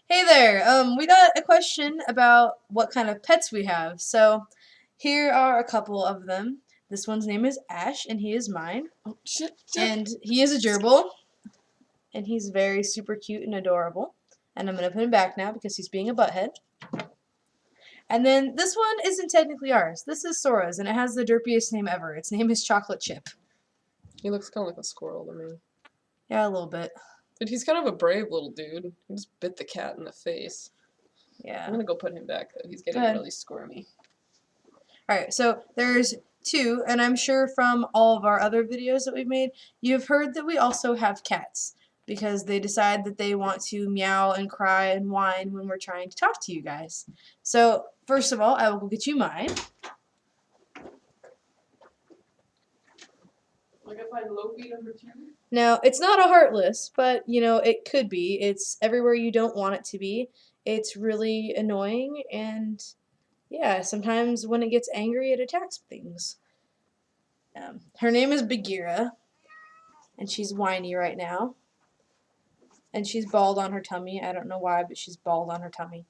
Hey there. We got a question about what kind of pets we have. So, here are a couple of them. This one's name is Ash, and he is mine. Oh, shit. And he is a gerbil, and he's very super cute and adorable. And I'm gonna put him back now because he's being a butthead. And then this one isn't technically ours. This is Sora's, and it has the derpiest name ever. Its name is Chocolate Chip. He looks kind of like a squirrel to me. Yeah, a little bit. But he's kind of a brave little dude. He just bit the cat in the face. Yeah. I'm gonna go put him back, though. He's getting really squirmy. Alright, so there's two, and I'm sure from all of our other videos that we've made, you've heard that we also have cats because they decide that they want to meow and cry and whine when we're trying to talk to you guys. So, first of all, I will go get you mine. Like I find Loki number 2? Now, it's not a heartless, but, you know, it could be. It's everywhere you don't want it to be. It's really annoying, and yeah, sometimes when it gets angry, it attacks things. Her name is Bagheera, and she's whiny right now. And she's bald on her tummy. I don't know why, but she's bald on her tummy.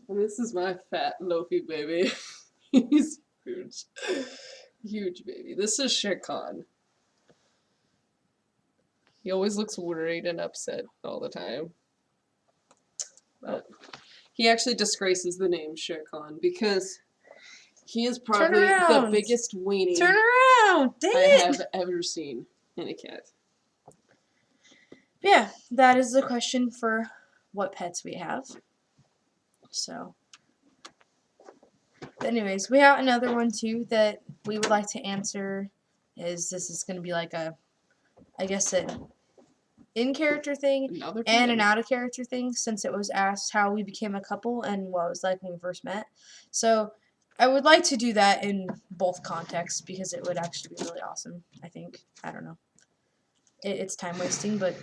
This is my fat Loki baby. He's huge. Huge baby. This is Shere Khan. He always looks worried and upset all the time. But he actually disgraces the name Shere Khan because he is probably the biggest weenie Turn around! Dang I it! have ever seen in a cat. Yeah, that is the question for what pets we have. So, anyways, we have another one too that we would like to answer. This is going to be like a, I guess, an in-character thing and an out-of-character thing, since it was asked how we became a couple and what it was like when we first met. So, I would like to do that in both contexts because it would actually be really awesome, I think. I don't know. It's time wasting, but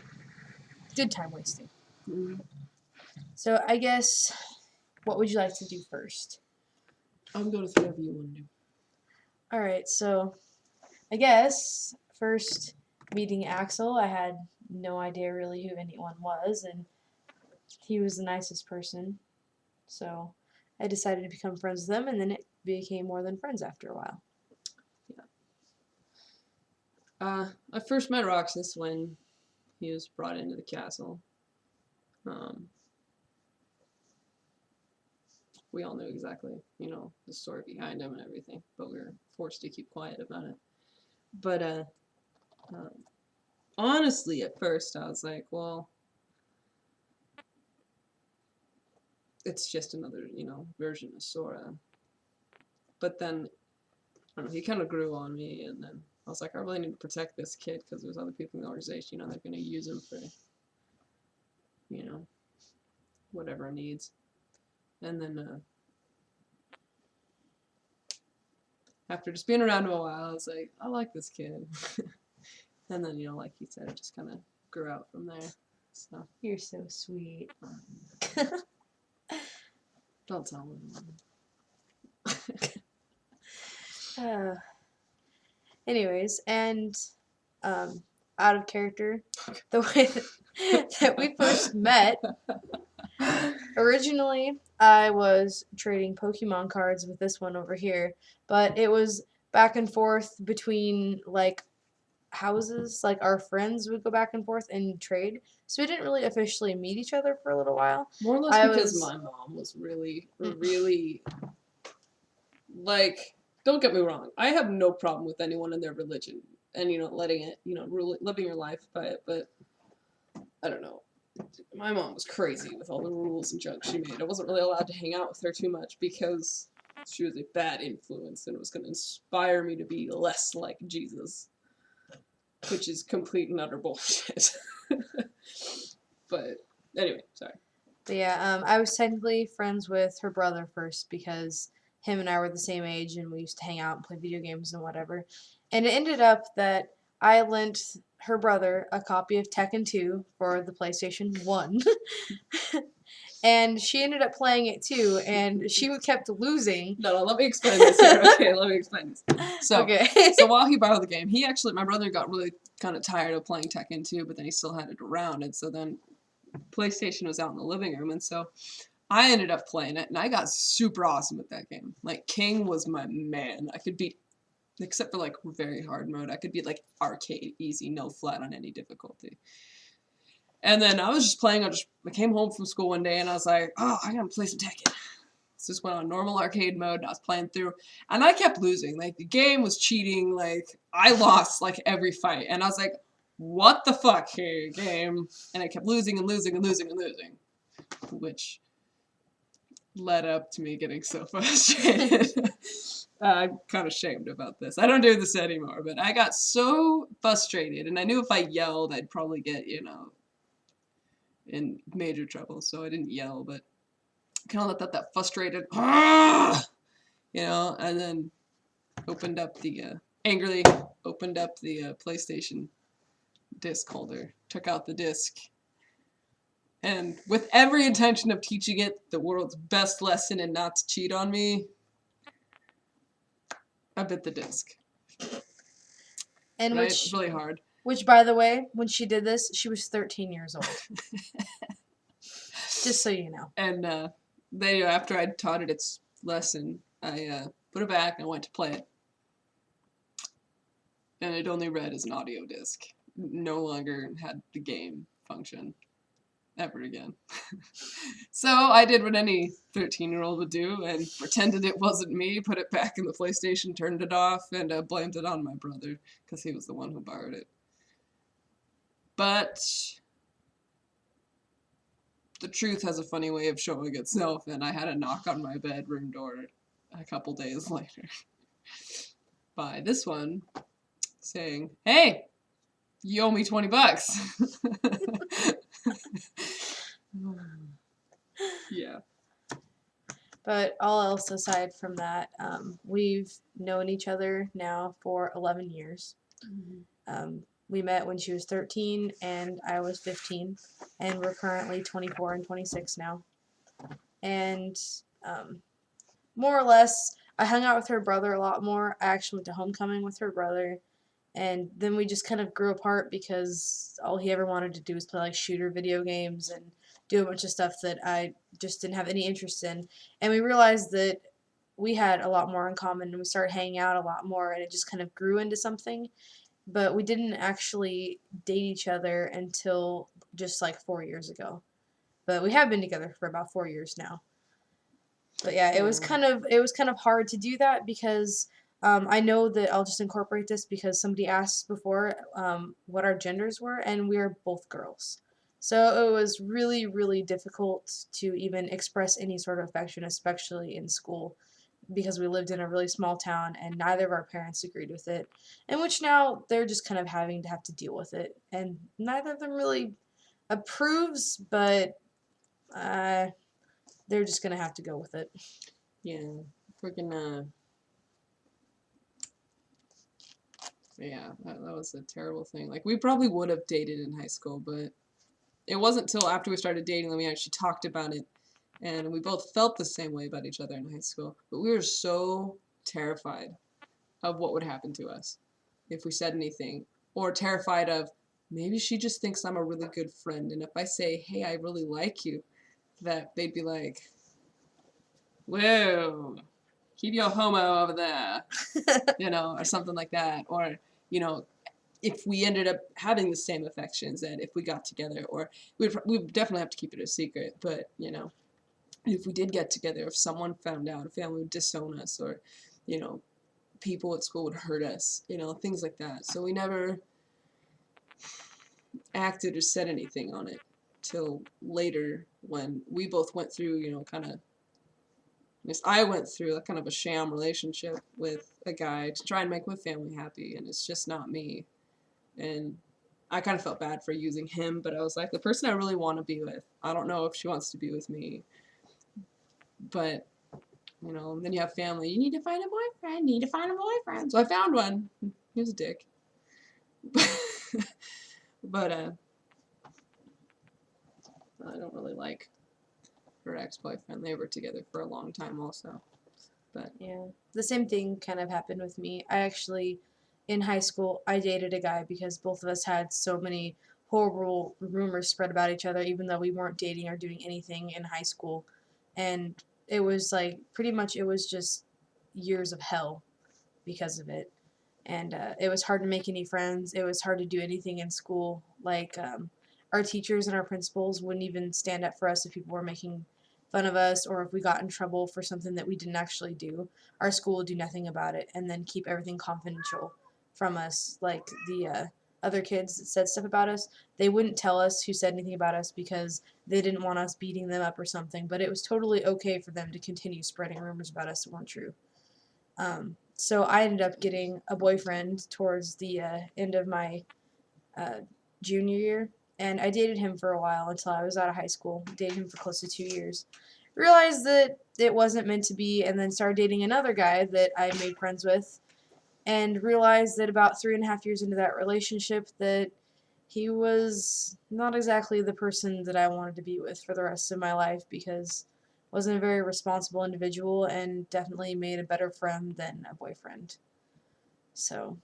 good time wasting. Mm-hmm. So I guess, what would you like to do first? I'm going to whatever you want to do. Alright, so I guess first meeting Axel, I had no idea really who anyone was, and he was the nicest person. So I decided to become friends with them, and then it became more than friends after a while. Yeah. I first met Roxas when he was brought into the castle. We all knew exactly, you know, the story behind him and everything, but we were forced to keep quiet about it. But honestly, at first, I was like, well, it's just another, you know, version of Sora. But then, I don't know, he kind of grew on me, and then I was like, I really need to protect this kid because there's other people in the organization, you know, they're going to use him for, you know, whatever needs. And then, after just being around him a while, I was like, I like this kid. And then, you know, like you said, it just kind of grew out from there. So You're so sweet. Don't tell me. Anyways, and out of character, the way that we first met. Originally, I was trading Pokemon cards with this one over here, but it was back and forth between like houses. Like our friends would go back and forth and trade, so we didn't really officially meet each other for a little while. More or less because my mom was really, really, like, don't get me wrong, I have no problem with anyone and their religion and, you know, letting it, you know, living your life by it, but I don't know. My mom was crazy with all the rules and junk she made. I wasn't really allowed to hang out with her too much because she was a bad influence and it was going to inspire me to be less like Jesus, which is complete and utter bullshit. But anyway, sorry. But yeah, I was technically friends with her brother first because him and I were the same age and we used to hang out and play video games and whatever. And it ended up that I lent her brother a copy of Tekken 2 for the PlayStation 1. And she ended up playing it too, and she kept losing. No, let me explain this here. Okay, let me explain this. So, okay. So while he borrowed the game, my brother got really kind of tired of playing Tekken 2, but then he still had it around, and so then PlayStation was out in the living room, and so I ended up playing it, and I got super awesome at that game. Like, King was my man. I could beat, except for, like, very hard mode, I could beat, like, arcade, easy, no flat on any difficulty. And then I was just playing, I came home from school one day, and I was like, oh, I gotta play some Tekken. So just went on normal arcade mode, and I was playing through, and I kept losing. Like, the game was cheating, like, I lost, like, every fight, and I was like, what the fuck here, game? And I kept losing and losing and losing and losing, which led up to me getting so frustrated. I'm kind of ashamed about this. I don't do this anymore, but I got so frustrated, and I knew if I yelled, I'd probably get, you know, in major trouble, so I didn't yell, but kind of let that frustrated, you know, and then opened up the, angrily opened up the PlayStation disc holder, took out the disc, and with every intention of teaching it the world's best lesson and not to cheat on me, I bit the disc. And which really hard. Which, by the way, when she did this, she was 13 years old. Just so you know. And they, after I'd taught it its lesson, I put it back and went to play it. And it only read as an audio disc. No longer had the game function ever again. So I did what any 13-year-old would do and pretended it wasn't me, put it back in the PlayStation, turned it off, and blamed it on my brother because he was the one who borrowed it. But the truth has a funny way of showing itself, and I had a knock on my bedroom door a couple days later by this one saying, "Hey, you owe me $20." Yeah. But all else aside from that, we've known each other now for 11 years. We met when she was 13 and I was 15, and we're currently 24 and 26 now. And more or less, I hung out with her brother a lot more. I actually went to homecoming with her brother, and then we just kind of grew apart because all he ever wanted to do was play like shooter video games and do a bunch of stuff that I just didn't have any interest in. And we realized that we had a lot more in common, and we started hanging out a lot more, and it just kind of grew into something. But we didn't actually date each other until just like 4 years ago. But we have been together for about 4 years now. But yeah, it was kind of hard to do that because I know that I'll just incorporate this because somebody asked before what our genders were, and we are both girls. So it was really, really difficult to even express any sort of affection, especially in school, because we lived in a really small town and neither of our parents agreed with it, and which now they're just kind of having to have to deal with it, and neither of them really approves, but they're just gonna have to go with it. Yeah, freaking yeah, that was a terrible thing. Like, we probably would have dated in high school, but it wasn't till after we started dating that we actually talked about it, and we both felt the same way about each other in high school, but we were so terrified of what would happen to us if we said anything, or terrified of maybe she just thinks I'm a really good friend, and if I say, hey, I really like you, that they'd be like, whoa, keep your homo over there, you know, or something like that, or, you know, if we ended up having the same affections, and if we got together, or we'd definitely have to keep it a secret, but, you know, if we did get together, if someone found out, a family would disown us, or, you know, people at school would hurt us, you know, things like that. So we never acted or said anything on it till later when we both went through, you know, kind of, I went through a kind of a sham relationship with a guy to try and make my family happy, and it's just not me. And I kind of felt bad for using him, but I was like, the person I really want to be with, I don't know if she wants to be with me. But, you know, then you have family. You need to find a boyfriend. You need to find a boyfriend. So I found one. He was a dick. But I don't really like her ex-boyfriend. They were together for a long time also. But yeah, the same thing kind of happened with me. I actually, in high school, I dated a guy because both of us had so many horrible rumors spread about each other, even though we weren't dating or doing anything in high school. And it was like pretty much it was just years of hell because of it. And it was hard to make any friends. It was hard to do anything in school. Like our teachers and our principals wouldn't even stand up for us if people were making fun of us or if we got in trouble for something that we didn't actually do. Our school would do nothing about it and then keep everything confidential from us. Like the other kids that said stuff about us, they wouldn't tell us who said anything about us because they didn't want us beating them up or something. But it was totally okay for them to continue spreading rumors about us that weren't true. So I ended up getting a boyfriend towards the end of my junior year, and I dated him for a while until I was out of high school. Dated him for close to 2 years. Realized that it wasn't meant to be, and then started dating another guy that I made friends with, and realized that about 3.5 years into that relationship that he was not exactly the person that I wanted to be with for the rest of my life because wasn't a very responsible individual and definitely made a better friend than a boyfriend. So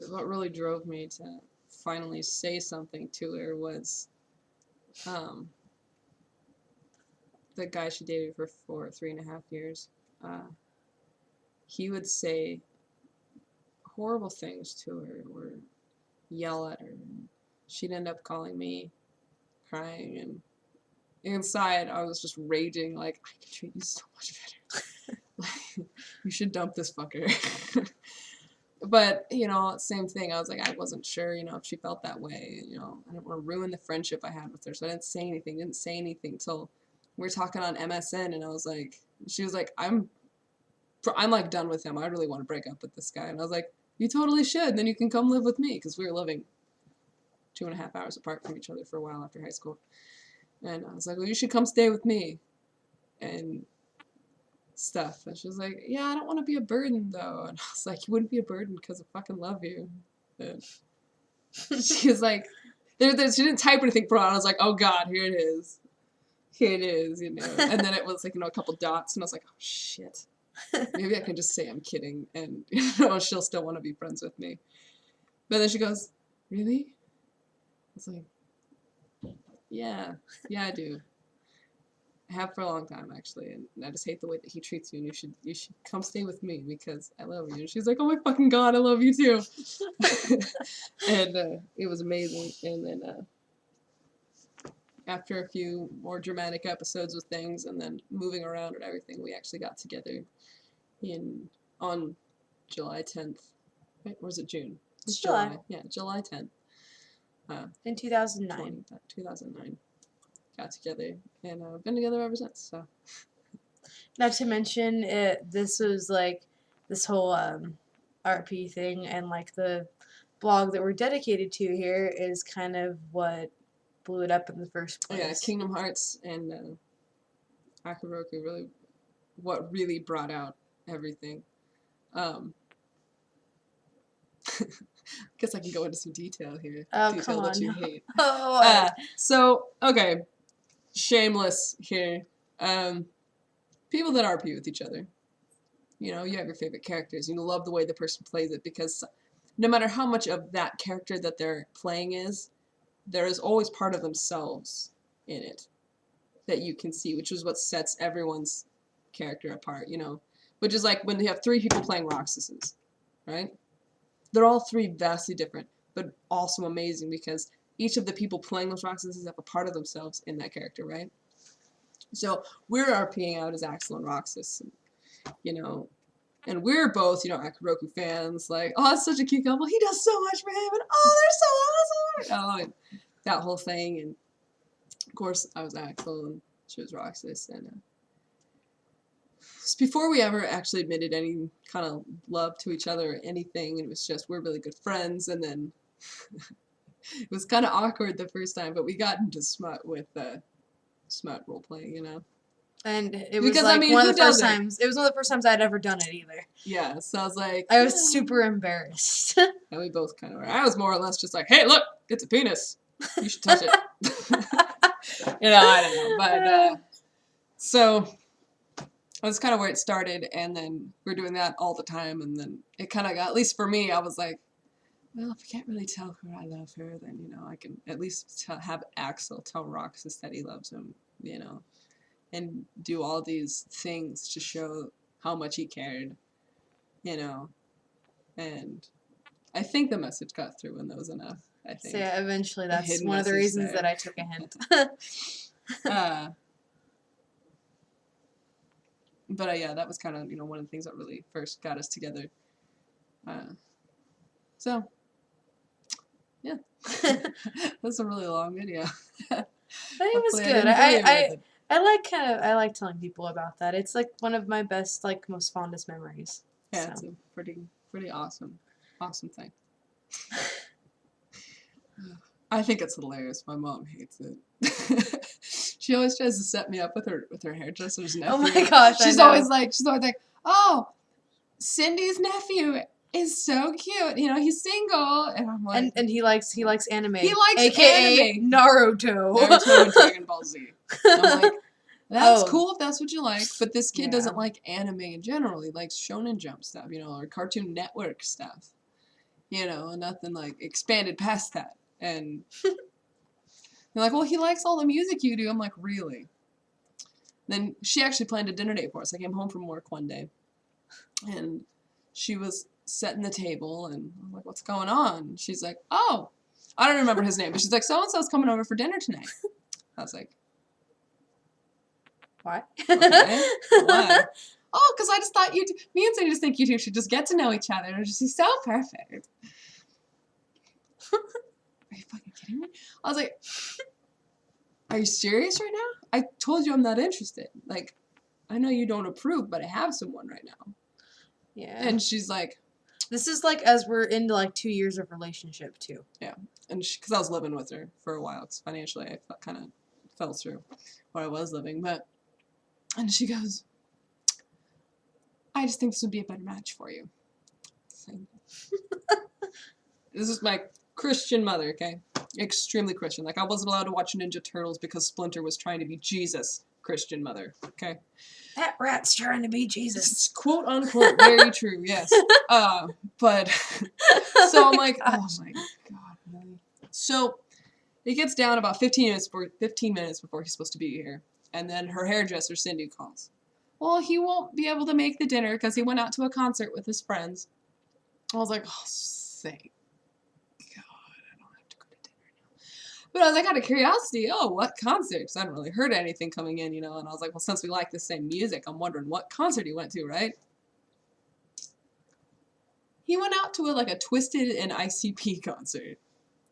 what really drove me to finally say something to her was the guy she dated for 3.5 years. He would say horrible things to her or yell at her. And she'd end up calling me, crying, and inside I was just raging like, I can treat you so much better. Like, you should dump this fucker. But, same thing. I was like, I wasn't sure, if she felt that way. I didn't want to ruin the friendship I had with her. So I didn't say anything till we were talking on MSN, and I was like, she was like, I'm like done with him. I really want to break up with this guy. And I was like, you totally should. And then you can come live with me, because we were living 2.5 hours apart from each other for a while after high school. And I was like, well, you should come stay with me. And stuff. And she was like, yeah, I don't want to be a burden, though. And I was like, you wouldn't be a burden because I fucking love you. And she was like, she didn't type anything for it. I was like, oh, God, here it is. Here it is, And then it was like, a couple dots. And I was like, oh, shit. Maybe I can just say I'm kidding. And, she'll still want to be friends with me. But then she goes, really? I was like, yeah, I do. I have for a long time, actually, and I just hate the way that he treats you, and you should come stay with me because I love you. And she's like, oh my fucking God, I love you too. And it was amazing. And then after a few more dramatic episodes with things and then moving around and everything, we actually got together on July 10th. Right? Or was it June? It's July. Yeah, July 10th. In 2009. 2009. Got together, and been together ever since. So, not to mention, this was like this whole RP thing, and like the blog that we're dedicated to here is kind of what blew it up in the first place. Yeah, Kingdom Hearts and Akaroku what really brought out everything. Guess I can go into some detail here. Oh, detail come on. that you hate. Oh, okay. Shameless here. People that RP with each other. You have your favorite characters. You love the way the person plays it because no matter how much of that character that they're playing is, there is always part of themselves in it that you can see, which is what sets everyone's character apart, Which is like when you have 3 people playing Roxases, right? They're all 3 vastly different, but also amazing because each of the people playing those Roxases have a part of themselves in that character, right? So we're RPing out as Axel and Roxas, and we're both, Akaroku fans, like, oh, it's such a cute couple, he does so much for him, and oh, they're so awesome, and that whole thing, and of course, I was Axel, and she was Roxas, and before we ever actually admitted any kind of love to each other or anything, it was just, we're really good friends, and then it was kind of awkward the first time, but we got into smut with smut role playing, And it was one of the first times. It was one of the first times I'd ever done it either. Yeah, so I was like, I was super embarrassed. And we both kind of were. I was more or less just like, hey, look, it's a penis. You should touch it. I don't know, but so that's kind of where it started, and then we're doing that all the time, and then it kind of got, at least for me, I was like, well, if I can't really tell her I love her, then, you know, I can at least have Axel tell Roxas that he loves him, you know, and do all these things to show how much he cared, you know, and I think the message got through and that was enough, I think. So yeah, eventually that's hidden one of the message reasons there. that I took a hint. But yeah, that was kind of, you know, one of the things that really first got us together. So, yeah. That's a really long video. I think it was Hopefully good. didn't bore you with it. I like telling people about that. It's like one of my best, like most fondest memories. Yeah, So. it's a pretty awesome thing. I think it's hilarious. My mom hates it. She always tries to set me up with her hairdresser's nephew. Oh my gosh! She's always like, oh, Cindy's nephew is so cute. You know, he's single, and I'm like, and he likes anime. He likes AKA anime. Naruto. Naruto and Dragon Ball Z. I'm like, that's Oh. cool if that's what you like, but this kid Yeah. doesn't like anime in general. He likes Shonen Jump stuff, you know, or Cartoon Network stuff. You know, nothing like expanded past that. And they're like, well, he likes all the music you do. I'm like, really? Then she actually planned a dinner date for us. I came home from work one day, and she was setting the table, and I'm like, what's going on? She's like, oh, I don't remember his name, but she's like, so-and-so's coming over for dinner tonight. I was like, Why? okay, why? Oh, because I just thought me and Cindy just think you two should just get to know each other. It'll just be so perfect. Are you fucking kidding me? I was like, are you serious right now? I told you I'm not interested. Like, I know you don't approve, but I have someone right now. Yeah. And she's like, this is like as we're into like 2 years of relationship too. yeah. And because I was living with her for a while, because financially I kind of fell through where I was living. And she goes, I just think this would be a better match for you. So, this is my Christian mother, okay? Extremely Christian. Like, I wasn't allowed to watch Ninja Turtles because Splinter was trying to be Jesus. Christian mother, okay? That rat's trying to be Jesus. It's quote unquote, very true, yes. But, so I'm like, oh my god, really? So, it gets down about 15 minutes before he's supposed to be here. And then her hairdresser, Cindy, calls. Well, he won't be able to make the dinner because he went out to a concert with his friends. I was like, oh, thank God, I don't have to go to dinner now. But I was like, out of curiosity, oh, what concert? Because I hadn't really heard anything coming in, you know. And I was like, well, since we like the same music, I'm wondering what concert he went to, right? He went out to a Twisted and ICP concert.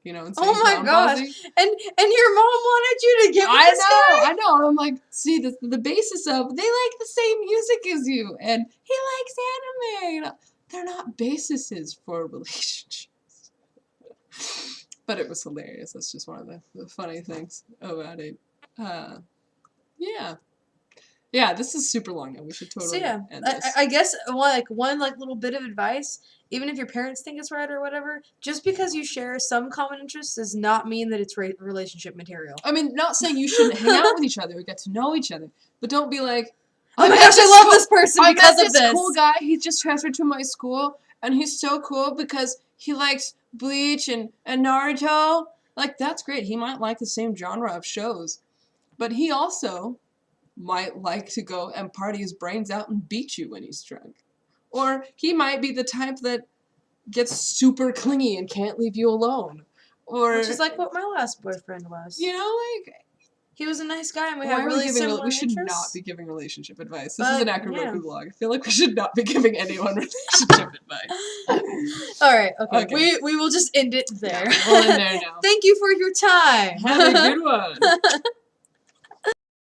You know, Oh my gosh! And your mom wanted you to get with this guy? I know. And I'm like, see, the basis of they like the same music as you, and he likes anime. You know, they're not bases for relationships. But it was hilarious. That's just one of the funny things about it. Yeah. This is super long now. We should totally end this. I guess one little bit of advice. Even if your parents think it's right or whatever, just because you share some common interests does not mean that it's relationship material. I mean, not saying you shouldn't hang out with each other or get to know each other, but don't be like, oh my gosh, I love this person because of this. Cool guy, he just transferred to my school, and he's so cool because he likes Bleach and Naruto. Like, that's great. He might like the same genre of shows, but he also might like to go and party his brains out and beat you when he's drunk. Or he might be the type that gets super clingy and can't leave you alone. Or which is like what my last boyfriend was. You know, like, he was a nice guy and we had really similar we should interests. not be giving relationship advice. This is an Akron vlog. I feel like we should not be giving anyone relationship advice. Alright, okay. We will just end it there. Yeah, we'll end there now. Thank you for your time. Have a good one.